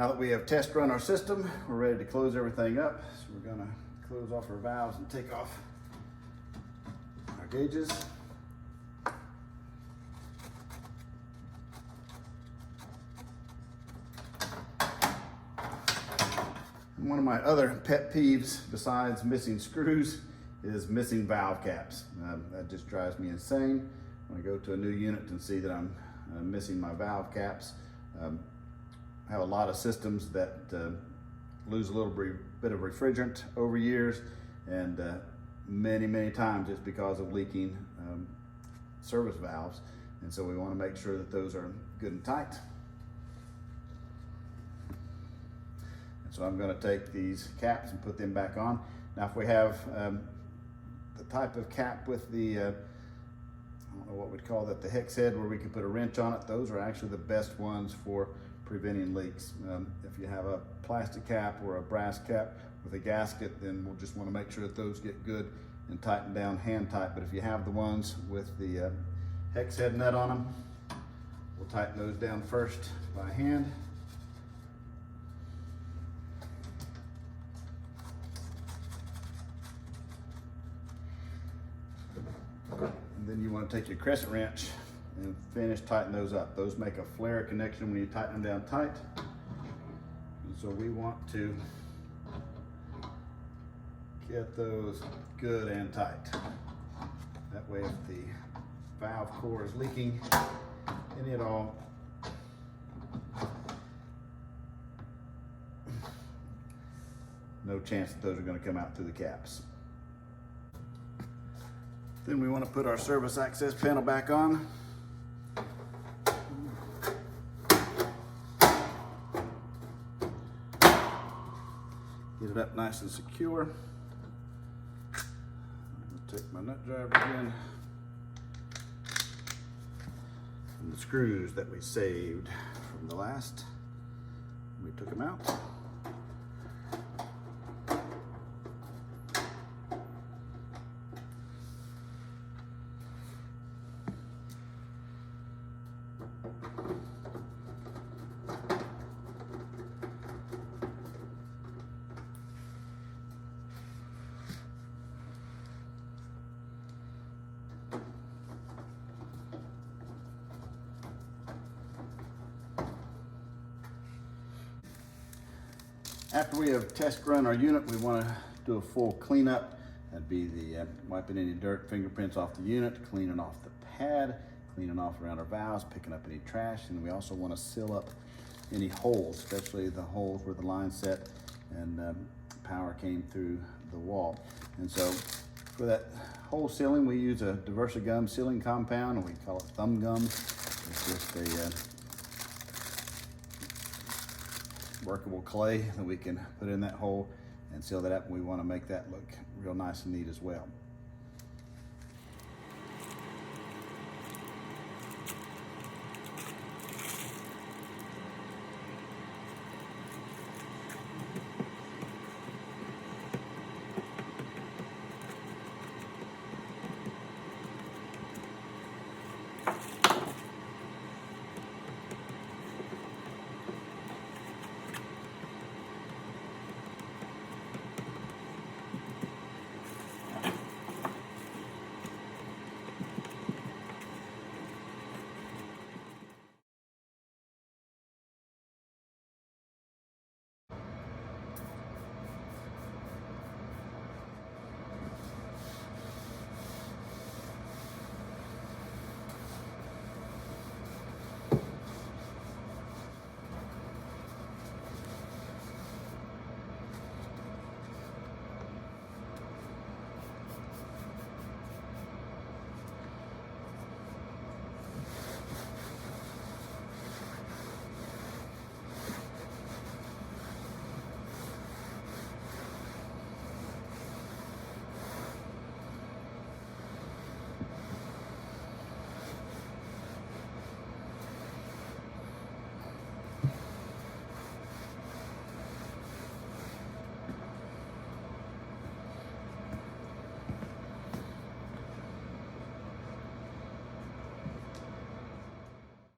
Now that we have test run our system, we're ready to close everything up. So we're gonna close off our valves and take off our gauges. One of my other pet peeves, besides missing screws, is missing valve caps. That just drives me insane when I go to a new unit and see that I'm missing my valve caps. I have a lot of systems that lose a little bit of refrigerant over years, and many times it's because of leaking service valves. And so we want to make sure that those are good and tight. So I'm going to take these caps and put them back on. Now if we have the type of cap with the, I don't know what we'd call that, the hex head where we can put a wrench on it, those are actually the best ones for preventing leaks. If you have a plastic cap or a brass cap with a gasket, then we'll just want to make sure that those get good and tightened down hand tight. But if you have the ones with the hex head nut on them, we'll tighten those down first by hand. And then you want to take your crescent wrench and finish tighten those up. Those make a flare connection when you tighten them down tight. And so we want to get those good and tight. That way if the valve core is leaking any at all, no chance that those are going to come out through the caps. Then we want to put our service access panel back on. Get it up nice and secure. Take my nut driver again. And the screws that we saved from the last, we took them out. After we have test run our unit, we want to do a full cleanup. That'd be the wiping any dirt, fingerprints off the unit, cleaning off the pad, cleaning off around our valves, picking up any trash, and we also want to seal up any holes, especially the holes where the line set and power came through the wall. And so for that hole sealing, we use a Diversa-Gum sealing compound, and we call it thumb gum. It's just a workable clay that we can put in that hole and seal that up, and we want to make that look real nice and neat as well.